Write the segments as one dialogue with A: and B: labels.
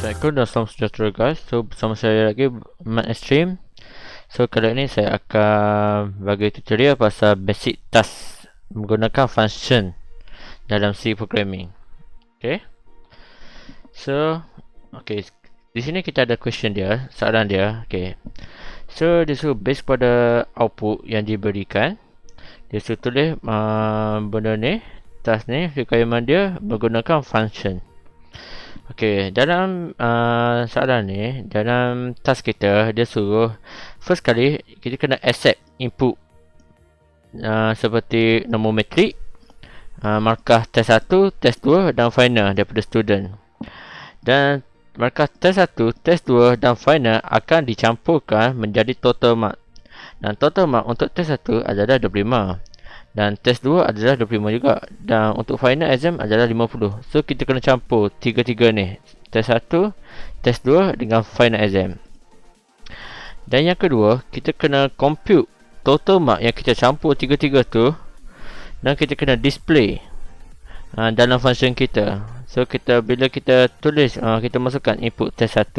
A: Assalamualaikum dan salam sejahtera guys. So bersama saya lagi Mat Extreme. So kali ini saya akan bagi tutorial pasal basic task menggunakan function dalam C programming. Okay. So okay, di sini kita ada question dia, soalan dia. Okay. So dia suruh base pada output yang diberikan. Dia suruh tulis benda ni, task ni, requirement dia menggunakan function. Okey, dalam soalan ni, dalam task kita, dia suruh first kali kita kena accept input seperti nombor metrik, markah test 1, test 2 dan final daripada student. Dan markah test 1, test 2 dan final akan dicampurkan menjadi total mark. Dan total mark untuk test 1 adalah 25. Dan test 2 adalah 25 juga. Dan untuk final exam adalah 50. So kita kena campur tiga-tiga ni. Test 1, test 2 dengan final exam. Dan yang kedua, kita kena compute total mark yang kita campur tiga-tiga tu. Dan kita kena display dalam function kita. So kita bila kita tulis, kita masukkan input test 1,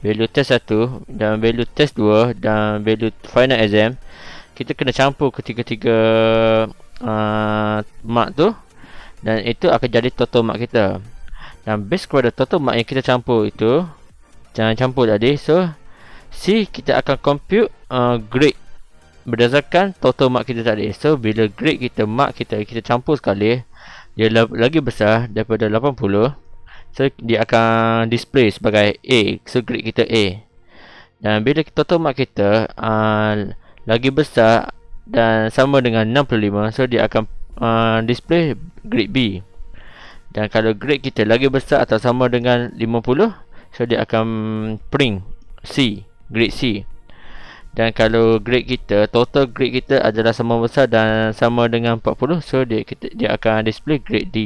A: value test 1 dan value test 2 dan value final exam. Kita kena campur ketiga-tiga mark tu, dan itu akan jadi total mark kita. Dan base kepada total mark yang kita campur itu, jangan campur tadi. So C kita akan compute grade berdasarkan total mark kita tadi. So bila grade kita, mark kita campur sekali, dia lagi besar daripada 80. So dia akan display sebagai A. So grade kita A. Dan bila total mark kita lagi besar dan sama dengan 65, so dia akan display grade B. Dan kalau grade kita lagi besar atau sama dengan 50, so dia akan print C, grade C. Dan kalau grade kita, total grade kita adalah sama besar dan sama dengan 40, so dia akan display grade D.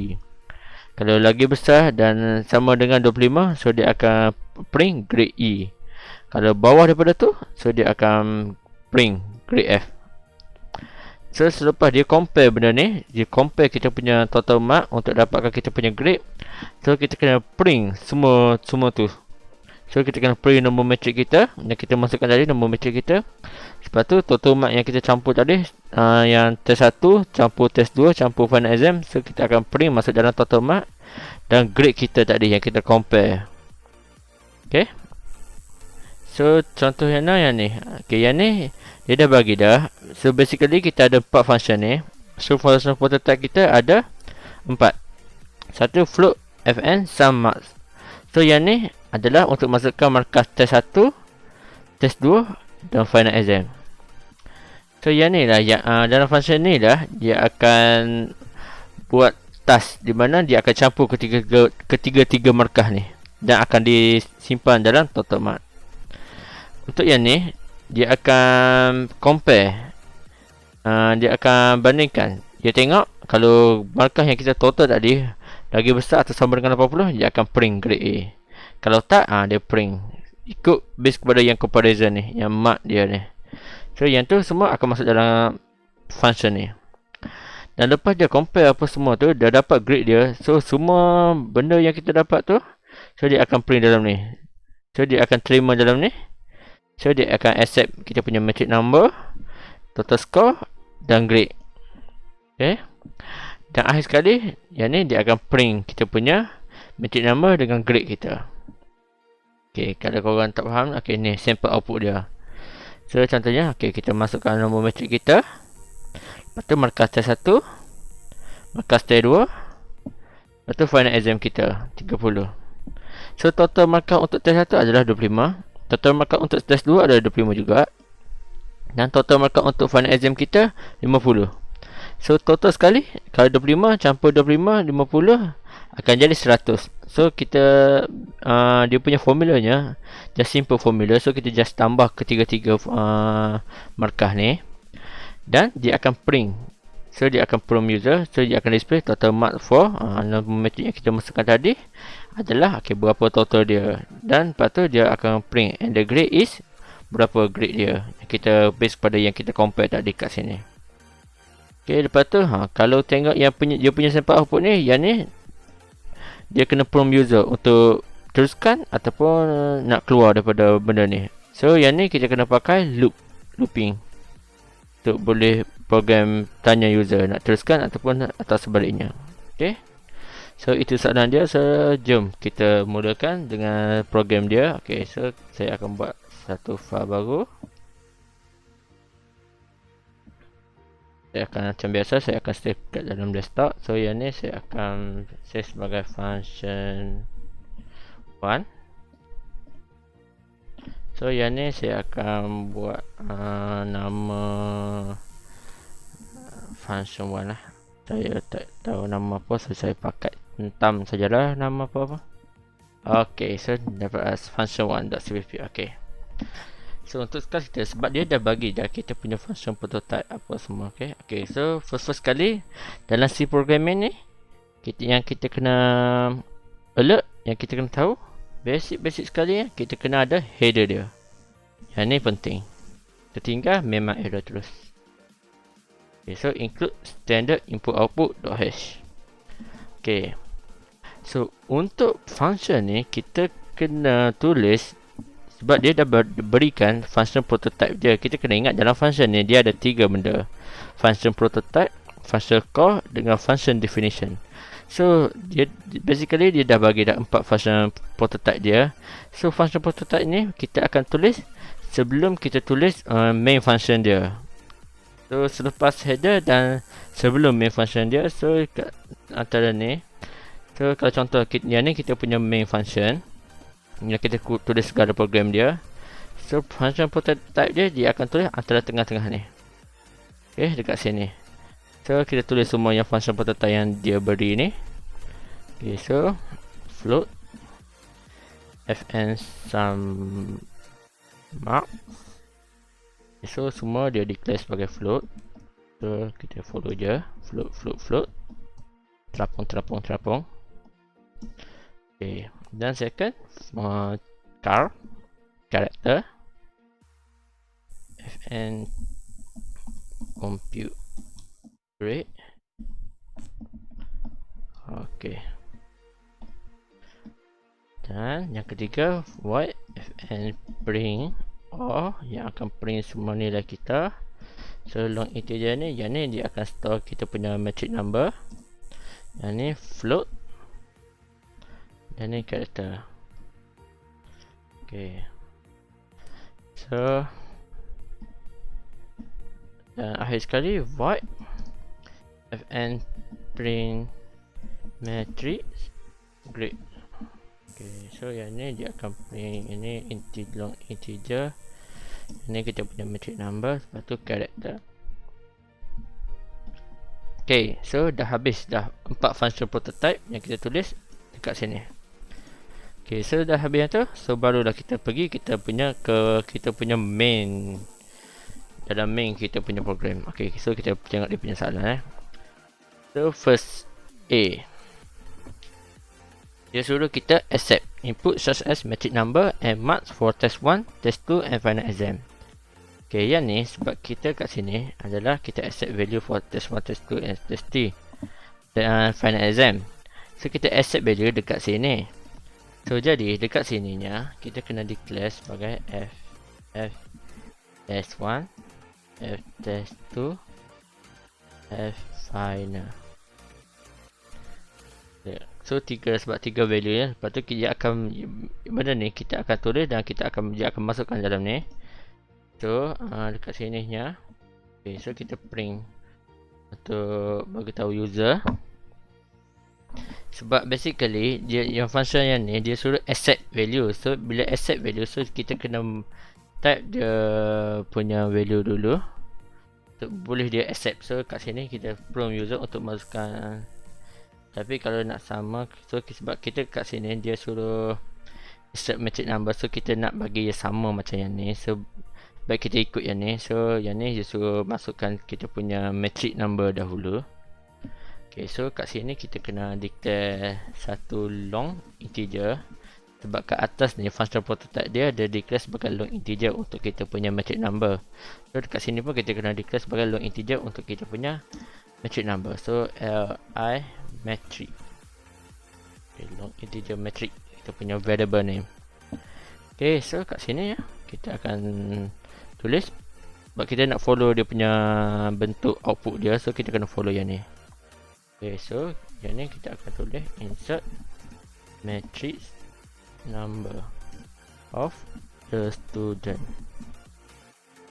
A: Kalau lagi besar dan sama dengan 25, so dia akan print grade E. Kalau bawah daripada tu, so dia akan print grade F. So selepas dia compare benda ni, dia compare kita punya total mark untuk dapatkan kita punya grade. So kita kena print semua tu. So kita kena print nombor metrik kita yang kita masukkan tadi, nombor metrik kita. Lepas tu total mark yang kita campur tadi, yang test 1 campur test 2 campur final exam. So kita akan print masuk dalam total mark dan grade kita tadi yang kita compare. Okay. So contoh yang ni. Okay, yang ni dia dah bagi dah. So basically kita ada 4 function ni. So function prototype kita ada 4. Satu float, fn, sum marks. So yang ni adalah untuk masukkan markah test 1, test 2 dan final exam. So yang ni lah dalam function ni lah dia akan buat task di mana dia akan campur ketiga-tiga markah ni dan akan disimpan dalam total mark. Untuk yang ni, dia akan compare. Dia akan bandingkan. Dia tengok kalau markah yang kita total tadi lagi besar atau sama dengan 80, dia akan print grade A. Kalau tak, dia print. Ikut base kepada yang comparison ni, yang mark dia ni. So yang tu semua akan masuk dalam function ni. Dan lepas dia compare apa semua tu, dah dapat grade dia. So semua benda yang kita dapat tu, so dia akan print dalam ni. So dia akan terima dalam ni. So dia akan accept kita punya metric number, total score dan grade. Okay. Dan akhir sekali, yang ni dia akan print kita punya metric number dengan grade kita. Okay, kalau korang tak faham, okay, ni sample output dia. So contohnya, okay, kita masukkan nombor metrik kita. Lepas tu markah test 1, markah test 2. Lepas tu final exam kita 30. So total markah untuk test 1 adalah 25. Total markah untuk test 2 adalah 25 juga. Dan total markah untuk final exam kita 50. So total sekali, kalau 25 campur 25, 50 akan jadi 100. So kita dia punya formulanya just simple formula. So kita just tambah ketiga-tiga markah ni. Dan dia akan print. So dia akan prompt user. So dia akan display total mark for nombor metrik yang kita masukkan tadi adalah berapa total dia. Dan lepas tu dia akan print and the grade is berapa grade dia. Kita base pada yang kita compare tadi kat sini. Okay, lepas tu kalau tengok yang dia punya sample output ni, yang ni dia kena prompt user untuk teruskan ataupun nak keluar daripada benda ni. So yang ni kita kena pakai looping untuk boleh program tanya user nak teruskan ataupun atau sebaliknya. Okay, so itu soalan dia. So jom kita mulakan dengan program dia. Okay, so saya akan buat satu file baru. Saya akan macam biasa, saya akan save kat dalam desktop. So yang ni saya akan save sebagai function 1. So yang ni saya akan buat nama function 1 lah. Saya tak tahu nama apa, so saya pakai hentam sajalah nama apa-apa. Okay, so dapat function 1.cpp. Okay, so untuk sekarang kita, sebab dia dah bagi dah kita punya function prototype apa semua. Okay, so first kali dalam C programming ni, yang kita kena alert, yang kita kena tahu basic sekali, kita kena ada header dia. Yang ni penting. Tertinggal memang error terus. Okay, so include standard input output .hash. Okay, so untuk function ni kita kena tulis, sebab dia dah berikan function prototype dia. Kita kena ingat dalam function ni dia ada 3 benda: function prototype, function call dengan function definition. So dia basically dia dah bagi dah 4 function prototype dia. So function prototype ni kita akan tulis sebelum kita tulis main function dia. So selepas header dan sebelum main function dia. So kat antara ni, so kalau contoh yang ni kita punya main function yang kita tulis segala program dia. So function prototype dia akan tulis antara tengah-tengah ni. Okay, dekat sini. So kita tulis semua yang function prototype yang dia beri ni. Okay, so float fn sum mark. Okay, so semua dia declare sebagai float. So kita follow je, float terapung. Okay, dan second character fn compute rate. Okay, dan yang ketiga void fn print, yang akan print semua nilai kita. So long integer ni, yang ni dia akan store kita punya metric number. Yang ni float, dan ni character. Okay, so dan akhir sekali void fn print matrix grade. Okay, so yang ni dia akan print ini long integer. Ini kita punya metric number, lepas tu character. Okay, so dah habis dah 4 function prototype yang kita tulis dekat sini. Okay, so dah habis yang tu. So barulah kita pergi kita punya main. Dalam main kita punya program. Okay, so kita tengok dia punya soalan. So first A, dia suruh kita accept input such as metric number and marks for test 1, test 2 and final exam. Okay, yang ni sebab kita kat sini adalah kita accept value for test 1, test 2 and test 3 dan final exam. So kita accept value dekat sini. So jadi dekat sininya kita kena declare sebagai f test 1, f test 2, f final. So sebab 3 value ya. Lepas tu dia akan, benda ni kita akan tulis dan dia akan masukkan dalam ni. So dekat sininya. Okay, so kita print untuk bagi tahu user. Sebab basically dia yang function yang ni dia suruh accept value. So bila accept value, so kita kena type dia punya value dulu. So boleh dia accept. So kat sini kita prompt user untuk masukkan. Tapi kalau nak sama, so sebab kita kat sini dia suruh accept metric number, so kita nak bagi dia sama macam yang ni. So baik kita ikut yang ni. So yang ni dia suruh masukkan kita punya metric number dahulu. Okay, so kat sini kita kena declare satu long integer. Sebab kat atas ni function prototype dia declare sebagai long integer untuk kita punya metric number. So dekat sini pun kita kena declare sebagai long integer untuk kita punya metric number. So li metric. Okay, long integer metric kita punya variable name. Okay, so kat sini ya, kita akan tulis sebab kita nak follow dia punya bentuk output dia, so kita kena follow yang ni. Okay, so yang ni kita akan tulis insert matrix number of the student.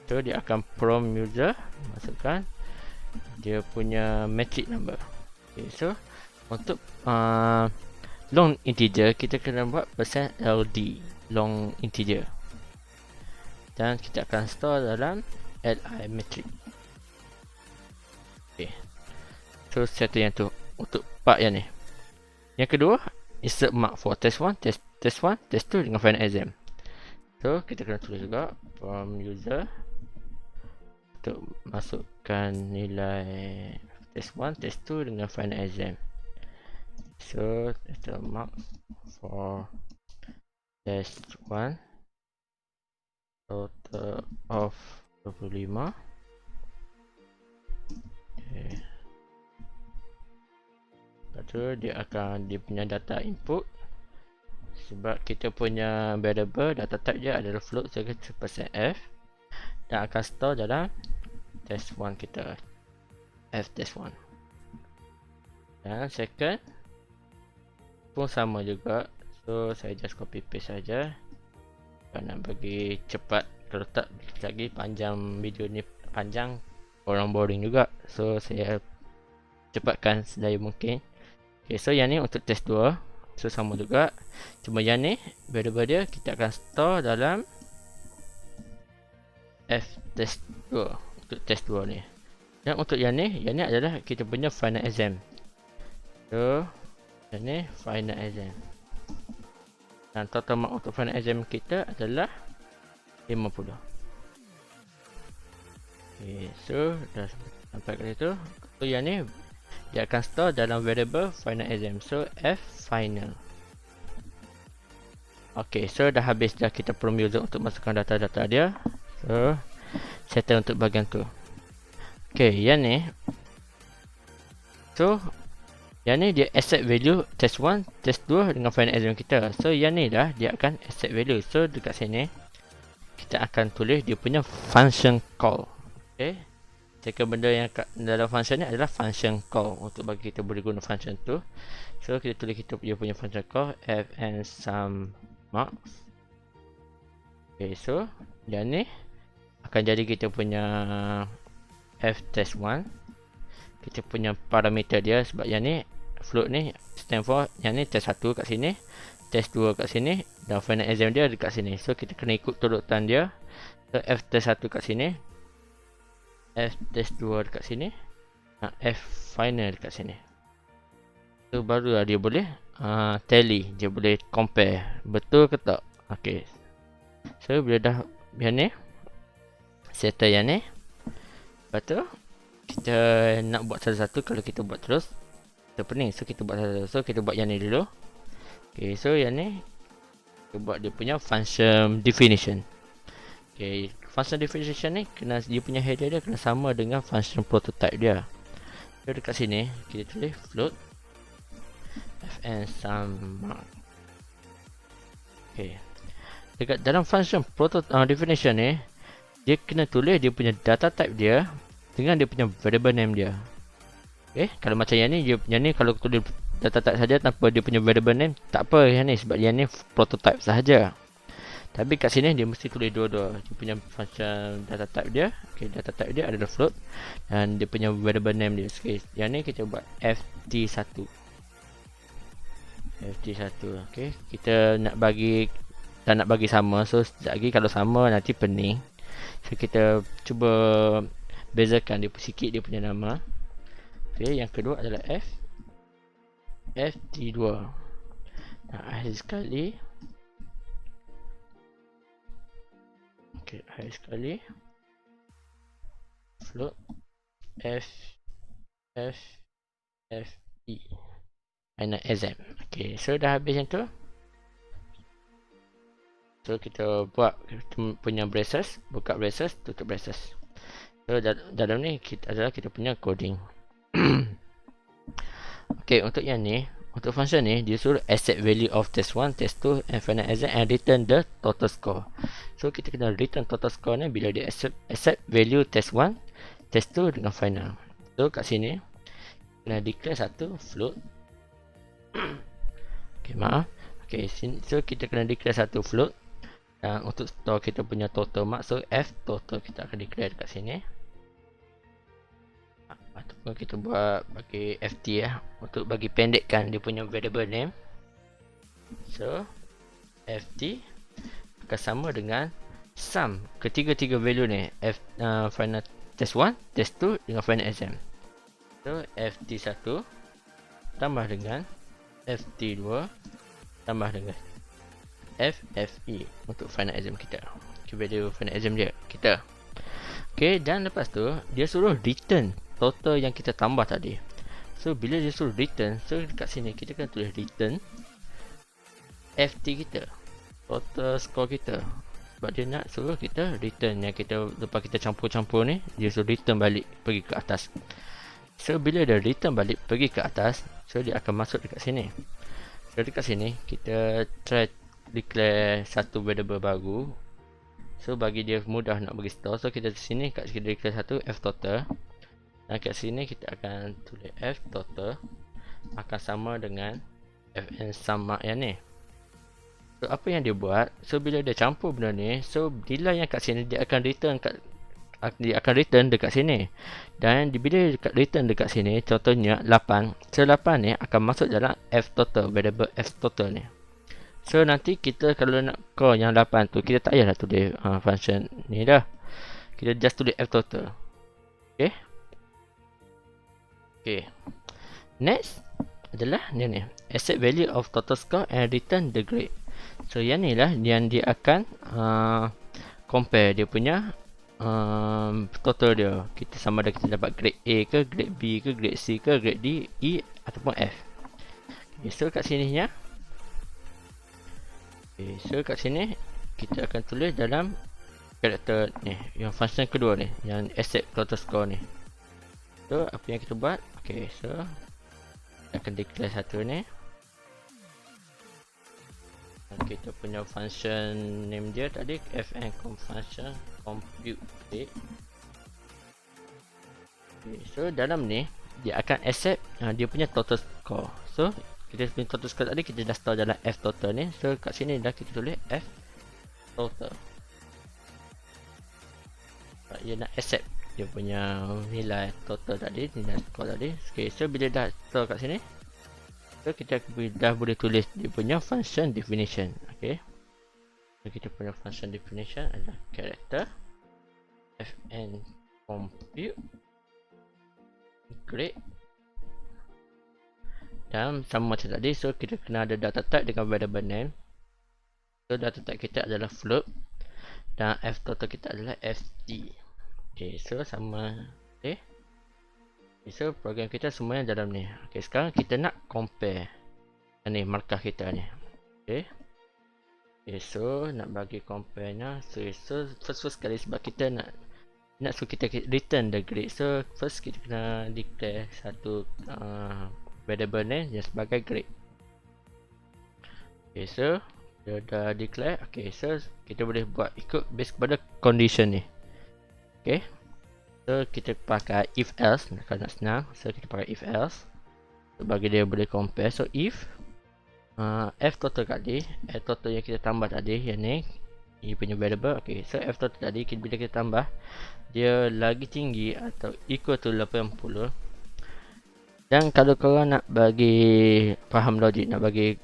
A: So dia akan prompt user masukkan dia punya matrix number. Okay, so untuk long integer kita kena buat %ld long integer, dan kita akan store dalam li matrix. Okay, so satu yang tu untuk part yang ni. Yang kedua, insert mark for test 1, test 1, test 2 dengan final exam. So kita kena tulis juga from user untuk masukkan nilai test 1, test 2 dengan final exam. So insert mark for test 1 total of 25. Okay. Lepas tu dia akan dia punya data input, sebab kita punya variable data type dia adalah float, so %f, dan akan store dalam test 1 kita, f test 1. Dan second pun sama juga, so saya just copy paste saja. Kalau nak bagi cepat, kalau tak lagi panjang video ni panjang, orang boring juga, so saya cepatkan sedaya mungkin. Okay, so yang ni untuk test 2, so sama juga, cuma yang ni variable dia kita akan store dalam f test 2 untuk test 2 ni. Dan untuk yang ni adalah kita punya final exam. So yang ni final exam, dan total mark untuk final exam kita adalah 50. Okay, so dah sampai ke situ. So yang ni dia akan store dalam variable final exam, so f final. Okay, so dah habis dah kita prompt user untuk masukkan data-data dia. So settle untuk bahagian tu. Okay, yang ni, so yang ni dia accept value test 1, test 2 dengan final exam kita. So yang ni dah dia akan accept value. So dekat sini kita akan tulis dia punya function call. Okay, second benda yang dalam function ni adalah function call, untuk bagi kita boleh guna function tu. So kita tulis kita punya function call fn sum marks. Okay, so yang ni akan jadi kita punya f test 1, kita punya parameter dia, sebab yang ni float ni stand for yang ni test 1 kat sini, test 2 kat sini, dan final exam dia dekat sini. So kita kena ikut turutan dia. So f test 1 kat sini, f test 2 dekat sini, f final dekat sini. So barulah dia boleh tally, dia boleh compare betul ke tak. Okay, so bila dah yang ni settle yang ni, lepas tu kita nak buat satu-satu. Kalau kita buat terus kita pening, so kita buat satu-satu. So kita buat yang ni dulu. Okay, so yang ni kita buat dia punya function definition. Okay, function definition ni kena dia punya header dia kena sama dengan function prototype dia. So dekat sini kita tulis float fn sum mark. Okay, dekat dalam function definition ni dia kena tulis dia punya data type dia dengan dia punya variable name dia. Okay, kalau macam yang ni kalau tulis data type saja tanpa dia punya variable name tak apa yang ni, sebab yang ni prototype sahaja. Tapi kat sini dia mesti tulis dua-dua, dia punya function data type dia. Okay, data type dia adalah float dan dia punya variable name dia. Okay, yang ni kita buat ft1. ft1. Okay, kita nak bagi sama, so sekejap lagi kalau sama nanti pening. So kita cuba bezakan dia sikit dia punya nama. Okay, yang kedua adalah ft2. Akhir sekali. Okay, akhir sekali float fi final exam. Okay, so dah habis yang tu. So kita buat punya braces, buka braces, tutup braces. So dalam ni kita punya coding. Okay, untuk yang ni untuk function ni dia suruh accept value of test 1, test 2 and final exam and return the total score. So kita kena return total score ni bila dia accept value test 1, test 2 dengan final. So kat sini kena declare satu float. Okay, maaf. Okay, so kita kena declare satu float untuk store kita punya total mark. So F total kita akan declare dekat sini. Ataupun kita buat bagi FT untuk bagi pendekkan dia punya variable name. So FT akan sama dengan sum ketiga-tiga value ni, final test 1, test 2 dengan final exam. So FT1 tambah dengan FT2 tambah dengan FFE untuk final exam kita. Okay, value final exam dia kita. Okay, dan lepas tu dia suruh return total yang kita tambah tadi. So bila dia suruh return, so dekat sini kita kena tulis return FT kita, total score kita. Sebab dia nak suruh kita return yang kita lepas kita campur-campur ni, dia suruh return balik pergi ke atas. So bila dia return balik pergi ke atas, so dia akan masuk dekat sini. So dekat sini kita try declare satu variable baru. So bagi dia mudah nak bagi store, so kita di sini kat kita declare satu F total. Dan kat sini kita akan tulis F total akan sama dengan Fn sum mark yang ni. So apa yang dia buat, so bila dia campur benda ni, so nilai yang kat sini dia akan return dekat sini. Dan bila return dekat sini, contohnya 8. So 8 ni akan masuk dalam F total, variable F total ni. So nanti kita kalau nak call yang 8 tu, kita tak payahlah tulis function ni dah. Kita just tulis F total. Okay. Okay. Next adalah ni. Accept value of total score and return the grade. So yang ni lah yang dia akan compare dia punya total dia. Kita sama ada kita dapat grade A ke, grade B ke, grade C ke, grade D, E ataupun F. Okay, so kat sini nya. Okay, so kat sini kita akan tulis dalam karakter ni, yang function kedua ni, yang accept total score ni. So apa yang kita buat? Okay, so kita akan declare satu ni. Kita punya function name dia tadi fn function compute grade. Okay, so dalam ni dia akan accept dia punya total score. So kita punya total score tadi kita dah store dalam F total ni. So kat sini dah kita tulis F total. Dia nak accept dia punya nilai total tadi, nilai score tadi. Okay, so bila dah store kat sini, so kita dah boleh tulis dia punya function definition. Okay, so kita punya function definition adalah character fn compute grade. Dan sama macam tadi, so kita kena ada data type dengan variable name. So data type kita adalah float dan F total kita adalah ft. Okay, so sama. Okay, so program kita semuanya dalam ni. Okay, sekarang kita nak compare ni markah kita ni. Okay, so nak bagi compare nya, so first sekali sebab kita nak so kita return the grade. So first kita kena declare satu variable name yang sebagai grade. Okay, so dia dah declare. Okay, so kita boleh buat ikut base kepada condition ni. Okay, so kita pakai if else kalau nak senang. So kita pakai if else, so bagi dia boleh compare. So if F total kali F total yang kita tambah tadi, yang ni punya variable. Okay, so F total tadi bila kita tambah dia lagi tinggi atau equal to 80. Dan kalau korang nak bagi faham logik, nak bagi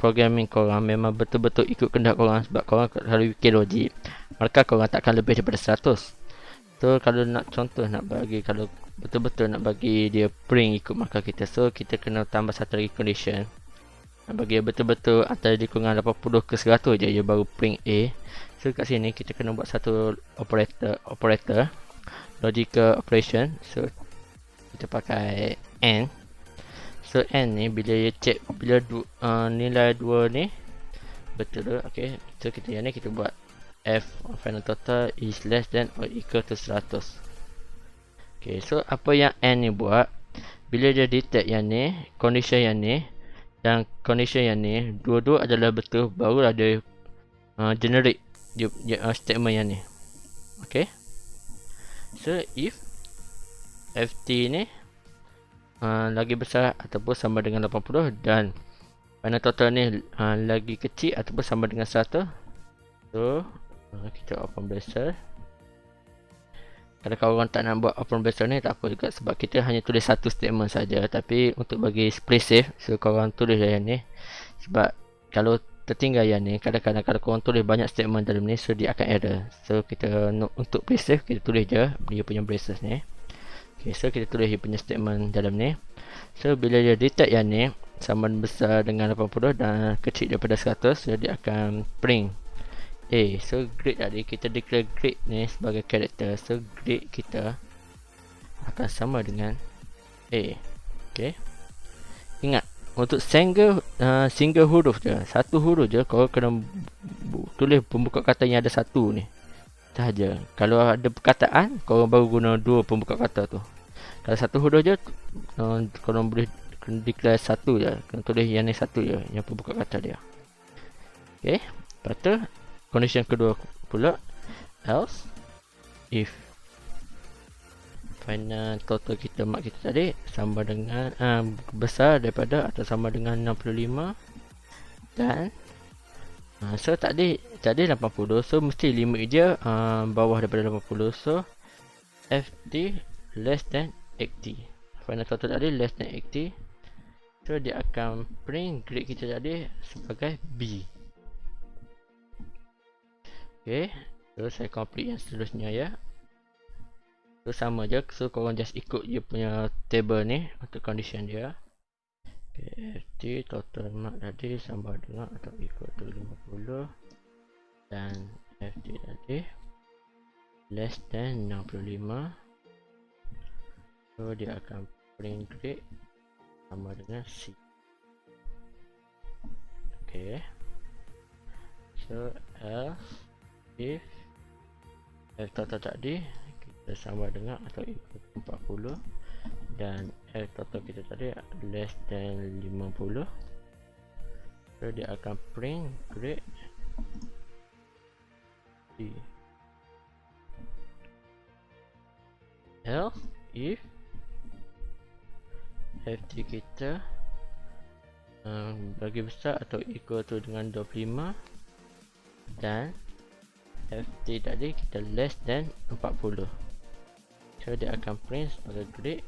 A: programming korang memang betul-betul ikut kehendak korang. Sebab korang kalau fikir logik, maka korang takkan lebih daripada 100. So kalau nak contoh, nak bagi kalau betul-betul nak bagi dia print ikut markah kita, so kita kena tambah satu lagi condition. Nak bagi dia betul-betul antara di kurang 80 ke 100 je dia baru print A. So kat sini kita kena buat satu operator logical operation. So kita pakai AND. So AND ni bila dia check bila nilai 2 ni betul. Okay, so kita yang ni kita buat F final total is less than or equal to 100. Okay, so apa yang AND ni buat, bila dia detect yang ni, condition yang ni, dan condition yang ni dua-dua adalah betul, barulah dia generate statement yang ni. Okay, so if ft ni lagi besar ataupun sama dengan 80 dan final total ni lagi kecil ataupun sama dengan 100, so kita open bracer. Kalau korang tak nak buat open bracer ni tak apa juga, sebab kita hanya tulis satu statement saja. Tapi untuk bagi play safe, so korang tulis yang ni, sebab kalau tertinggal yang ni, kadang-kadang kalau korang tulis banyak statement dalam ni, so dia akan error. So kita untuk play safe, kita tulis je dia punya braces ni. Okay, so kita tulis dia punya statement dalam ni. So bila dia detect yang ni sama besar dengan 80 dan kecil daripada 100, so dia akan print A. So grade tadi kita declare grade ni sebagai character, so grade kita akan sama dengan A. Okay, ingat untuk single huruf je, satu huruf je, kau kena tulis pembuka kata yang ada satu ni sahaja. Kalau ada perkataan, kau baru guna dua pembuka kata tu. Kalau satu huruf je, kau boleh declare satu je, kena tulis yang ni satu je, yang pembuka kata dia. Okay, lepas tu condition kedua pula, else if final total kita mark kita tadi sama dengan besar daripada atau sama dengan 65 dan so tadi 80, so mesti limit je bawah daripada 80, so ft less than 80, final total tadi less than 80, so dia akan print grade kita tadi sebagai B. Okay, so saya complete yang seterusnya ya. So sama je, so korang just ikut je punya table ni untuk condition dia. Okay, ft total mark tadi sama dengan atau equal to 50 dan ft tadi less than 65, so dia akan print grade sama dengan C. Okay, so else if f total tadi kita sama dengan atau equal to 40 dan f total kita tadi less than 50, so dia akan print grade D. Else if ft kita bagi besar atau equal to dengan 25 dan ft tadi kita less than 40, so dia akan print sebagai grade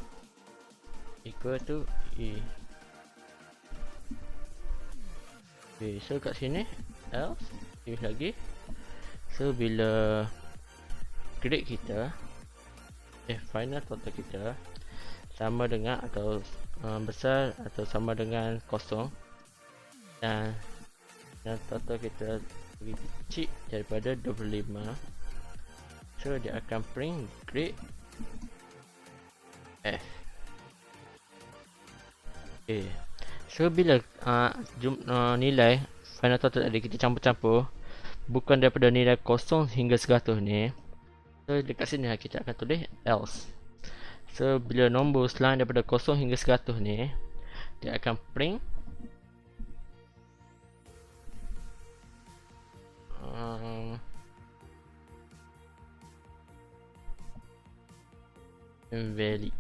A: equal to E. Okay, so kat sini else if lagi, so bila grade kita final total kita sama dengan atau besar atau sama dengan kosong dan total kita lebih kecil daripada 25, so dia akan print grade F. Okay, so bila nilai final total tadi kita campur-campur bukan daripada nilai kosong hingga 100 ni, so dekat sini kita akan tulis else. So bila nombor selain daripada kosong hingga 100 ni, dia akan print invalid.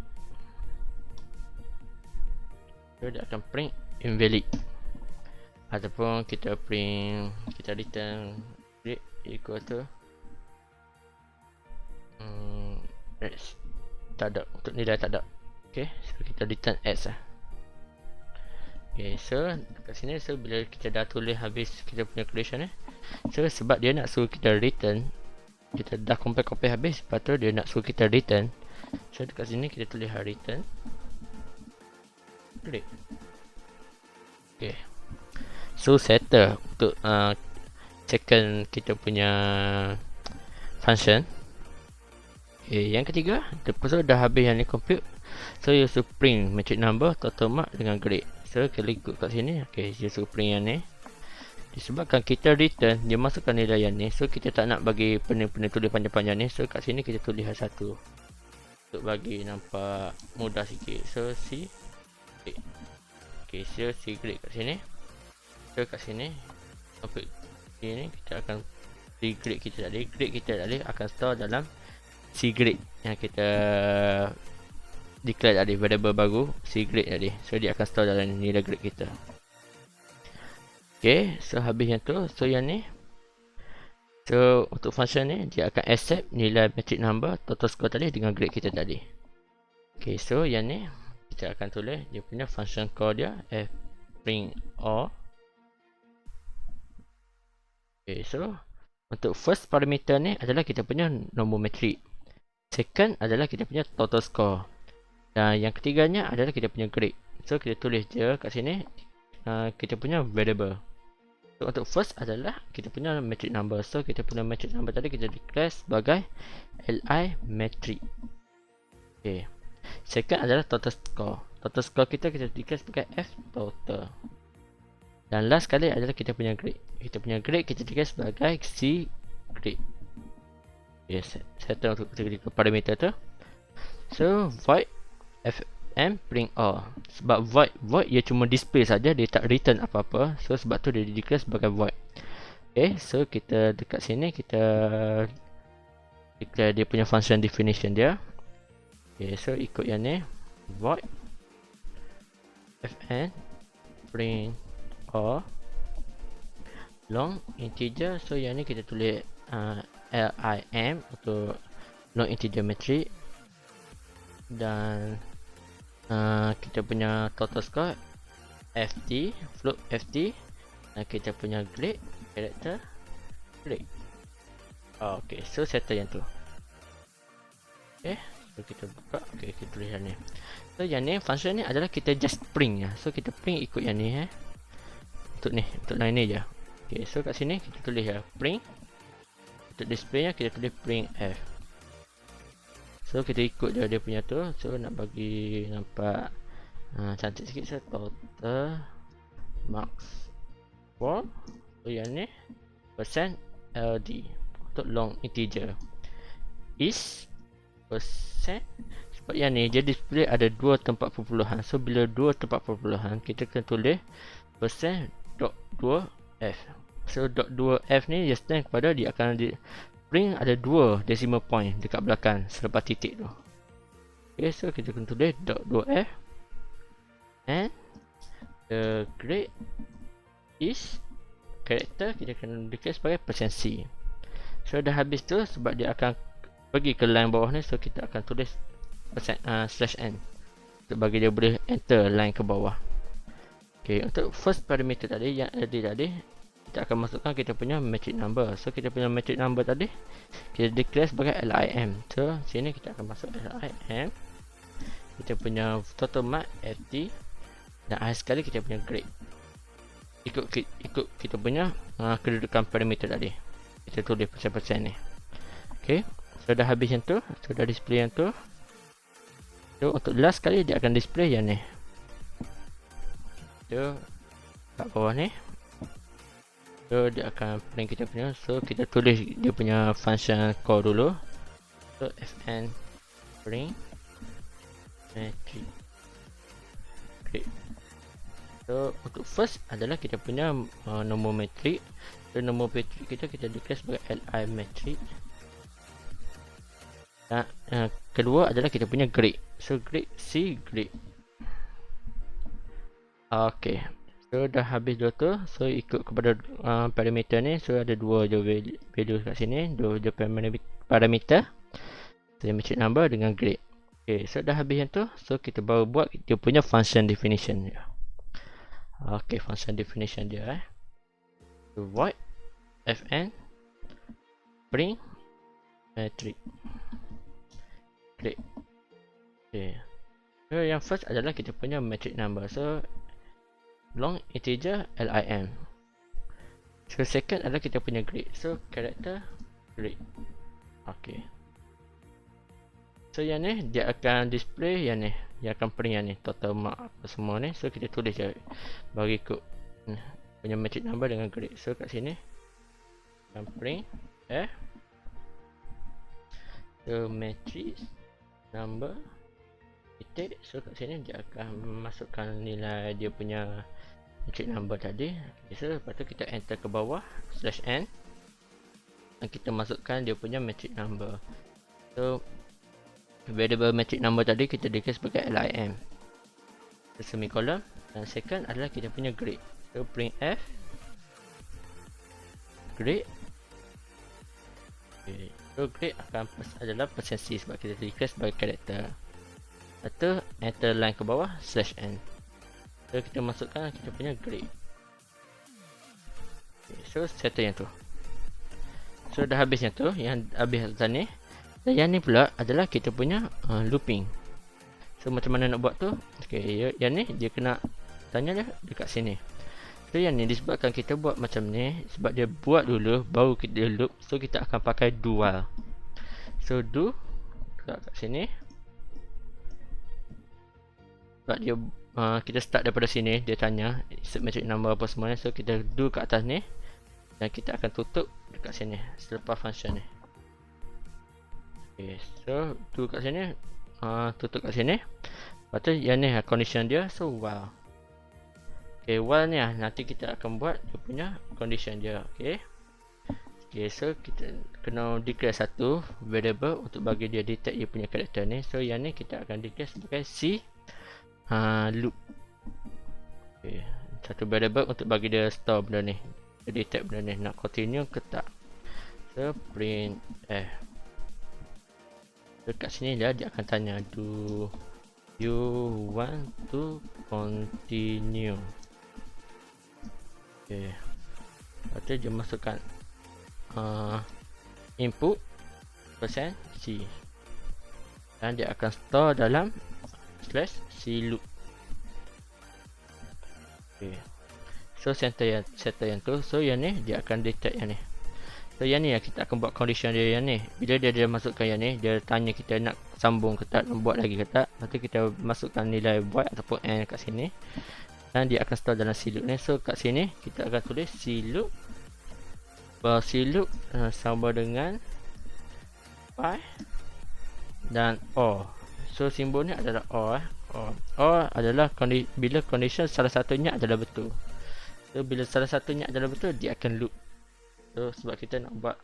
A: So dia akan print invalid ataupun kita print, kita return grade equal to tak ada, untuk nilai tak ada. Okay, so kita return X lah. Okay, so kat sini, so bila kita dah tulis habis kita punya creation so sebab dia nak suruh kita return, kita dah compile habis, lepas tu dia nak suruh kita return, so dekat sini kita tulis return grade. Okay, so settle untuk second kita punya function. Okay, yang ketiga, lepas tu dah habis yang ni compute, so you should print matrix number, total mark dengan grade. So kalau ikut kat sini, okay, you should print yang ni. Disebabkan kita return, dia masukkan nilai yang ni, so kita tak nak bagi pening-pening tulis panjang-panjang ni, so kat sini kita tulis satu untuk bagi nampak mudah sikit. So C, Okay, so C grade kat sini. So kat sini topik ini kita akan C grade kita tadi. Grade kita tadi akan store dalam C grade yang kita declare tadi, variable baru C grade tadi. So dia akan store dalam nilai grade kita. Okay, so habis yang tu, so yang ni, so untuk function ni dia akan accept nilai matrix number total score tadi dengan grade kita tadi. Okay, so yang ni kita akan tulis dia punya function call dia f print all. Okay, so untuk first parameter ni adalah kita punya nombor matrix. Second adalah kita punya total score. Dan yang ketiganya adalah kita punya grade. So kita tulis je kat sini kita punya variable. So untuk first adalah kita punya matrix number. So kita punya matrix number tadi kita declare sebagai li matrix. Okay. Second adalah total score. Total score kita declare sebagai f total. Dan last kali adalah kita punya grade. Kita punya grade kita declare sebagai c grade. Yes, settle untuk ketiga parameter tu. So void fm print all. Sebab void ia cuma display saja, dia tak return apa-apa. So sebab tu dia declare sebagai void. Okay, so kita dekat sini kita declare dia punya function definition dia. Okay, so ikut yang ni, void fn print all long integer. So yang ni kita tulis lim untuk long integer matrix. Dan kita punya total score ft, float ft. Dan kita punya grade, character grade. Okay, so settle yang tu. Okay, so kita buka. Okay, kita tulis yang ni. So yang ni function ni adalah kita just print ya. So kita print ikut yang ni untuk ni, untuk line ni je. Okay, so kat sini kita tulis ya print. Untuk display nya kita tulis print f. So kita ikut dia punya tu. So nak bagi nampak cantik sikit, so total marks for. So yang ni percent ld untuk long integer is percent. Sebab yang ni dia display ada dua tempat perpuluhan. So bila dua tempat perpuluhan kita kena tulis percent dot 2f. So dot 2f ni dia stand kepada dia akan print ada dua decimal point dekat belakang selepas titik tu. Okay, so kita kena tulis dot 2f and the grade is character kita kena declare sebagai %c. So dah habis tu, sebab dia akan pergi ke line bawah ni, so kita akan tulis /n untuk bagi dia boleh enter line ke bawah. Okay, untuk first parameter tadi yang tadi kita akan masukkan kita punya matrix number. So kita punya matrix number tadi kita declare sebagai lim. So sini kita akan masuk lim. Kita punya total mark ft. Dan akhir sekali kita punya grade. Ikut kita punya kedudukan parameter tadi. Kita tulis persen-persen ni. Okay, so dah habis yang tu. So dah display yang tu. So untuk last kali dia akan display yang ni. So kat bawah ni. So dia akan print kita punya. So kita tulis dia punya function call dulu. So fn print matrix. Okay. So untuk first adalah kita punya nombor matrix. So nombor matrix kita declare sebagai li matrix. Dan kedua adalah kita punya grade. So grade c grade. Okay. So dah habis dua tu. So ikut kepada parameter ni. So ada dua je value kat sini. Dua je parameter. So matrix number dengan grade. Okay, so dah habis yang tu. So kita baru buat dia punya function definition dia. Okay, function definition dia So void fn print matrix grade. Okay. So yang first adalah kita punya matrix number. So long integer lim. So second adalah kita punya grade. So character grade. Okay. So yang ni dia akan display yang ni. Dia akan print yang ni total mark apa semua ni. So kita tulis je bagi ikut punya matrix number dengan grade. So kat sini akan print so matrix number titik. So kat sini dia akan masukkan nilai dia punya matric number tadi. Okay, so lepas tu kita enter ke bawah /n dan kita masukkan dia punya matric number. So variable matric number tadi kita declare sebagai lim, semicolon, dan second adalah kita punya grade. So printf grade. Okay. So grade akan adalah persensi sebab kita declare sebagai character. Lepas tu enter line ke bawah /n. So kita masukkan kita punya grade. Okay, so settle yang tu. So dah habis yang tu, yang habis atas ni. Dan yang ni pula adalah kita punya looping. So macam mana nak buat tu? Okay, yang ni dia kena tanya dia dekat sini. So yang ni disebabkan kita buat macam ni sebab dia buat dulu baru kita loop. So kita akan pakai do while. So do kat sini. Sebab dia kita start daripada sini, dia tanya insert matric number apa semuanya. So kita do kat atas ni dan kita akan tutup dekat sini selepas function ni. Okay, so do kat sini, tutup kat sini. Lepas tu yang ni condition dia. So while. Okay, while ni nanti kita akan buat dia punya condition dia. Okay. Okay, so kita kena declare satu variable untuk bagi dia detect dia punya character ni. So yang ni kita akan declare sebagai C loop. Okay, satu variable untuk bagi dia store benda ni, dia detect benda ni nak continue ke tak. So print dekat sini dia akan tanya, do you want to continue. Okay, lepas tu dia masukkan input %c dan dia akan store dalam /c loop. Okay, so settle yang tu. So yang ni dia akan detect yang ni. So yang ni kita akan buat condition dia yang ni. Bila dia masukkan yang ni, dia tanya kita nak sambung ke tak, nak buat lagi ke tak. Lepas tu kita masukkan nilai void ataupun n kat sini dan dia akan store dalam C loop ni. So kat sini kita akan tulis C loop sama dengan pi dan or. So simbol ni adalah or. Or adalah bila condition salah satunya adalah betul. So bila salah satunya adalah betul, dia akan loop. So sebab kita nak buat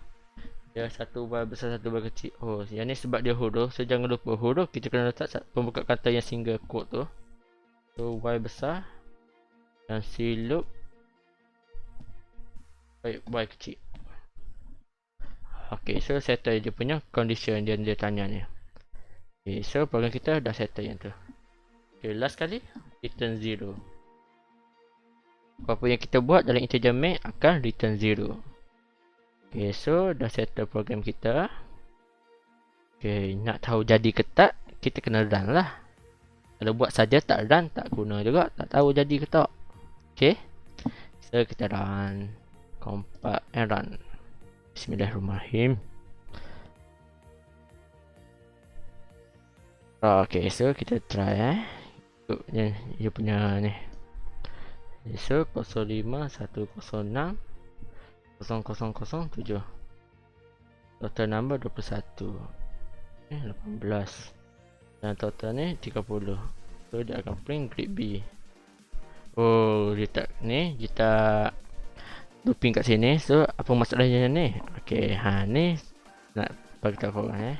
A: dia satu while besar satu while kecil. Oh, yang ni sebab dia huruf. So jangan lupa huruf kita kena letak pembuka kata yang single quote tu. So while besar dan C loop while kecil. Okay, so settle dia punya condition dia tanya ni. Okay, so program kita dah settle yang tu. Okay, last kali return 0. Apa yang kita buat dalam integer main akan return 0. Okay, so dah settle program kita. Okay, nak tahu jadi ke tak, kita kena run lah. Kalau buat saja tak run, tak guna juga, tak tahu jadi ke tak. Okay, so kita run, compile and run. Bismillahirrahmanirrahim. Okay, so kita try dia punya ni. So 05106 0007. Total number 21. 18. Dan total ni 30. So dia akan print grade B. Oh, dia tak ni, kita looping kat sini. So apa masalahnya ni? Okey, ni nak bagi tahu korang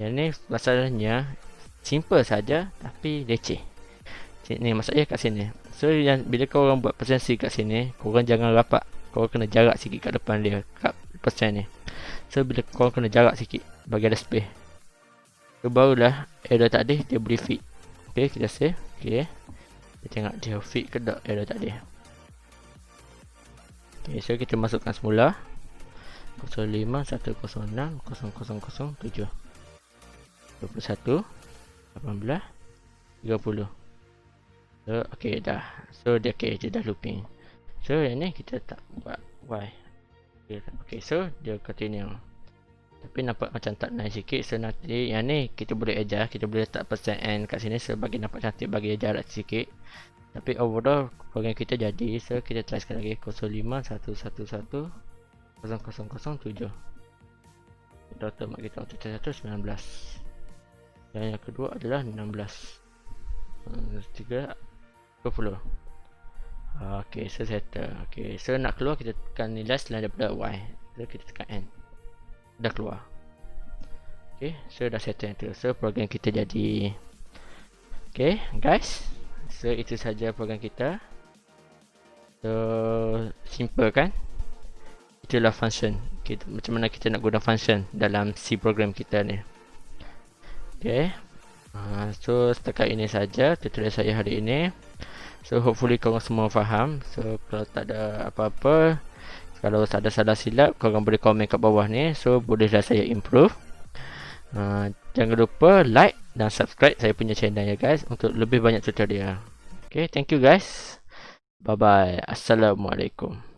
A: Yang ni masalahnya simple saja tapi leceh. Ni masalahnya kat sini. So yang bila korang buat persensi kat sini, korang jangan rapat. Korang kena jarak sikit kat depan dia, kat persen ni. So bila korang kena jarak sikit bagi ada space. So barulah error tadi dia boleh fit. Okey, kita save. Okey. Kita tengok dia fit ke tak error tadi. Okey, so kita masukkan semula 051060007 21 18 30. So okey dah. So dia dia dah looping. So yang ni kita tak buat y. Okay, so dia continue. Tapi nampak macam tak nice sikit. So nanti yang ni kita boleh adjust. Kita boleh letak %n kat sini sebagai nampak cantik, bagi jarak sikit. Tapi overall program kita jadi. So kita try sekali lagi 05111 0007. Total mark kita 119. Dan yang kedua adalah 16. 3 20. Ok, so settle. Ok, so nak keluar kita tekan nilai selain daripada Y. So kita tekan N. Dah keluar. Ok, so dah settle tu. So program kita jadi. Ok guys, so itu saja program kita. So simple kan? Itulah function kita, macam mana kita nak guna function dalam C program kita ni. Ok, so setakat ini saja tutorial saya hari ini. So hopefully korang semua faham. So kalau tak ada apa-apa, kalau ada salah silap, korang boleh komen kat bawah ni. So bolehlah saya improve. Jangan lupa like dan subscribe saya punya channel ya guys, untuk lebih banyak tutorial. Okay, thank you guys. Bye bye. Assalamualaikum.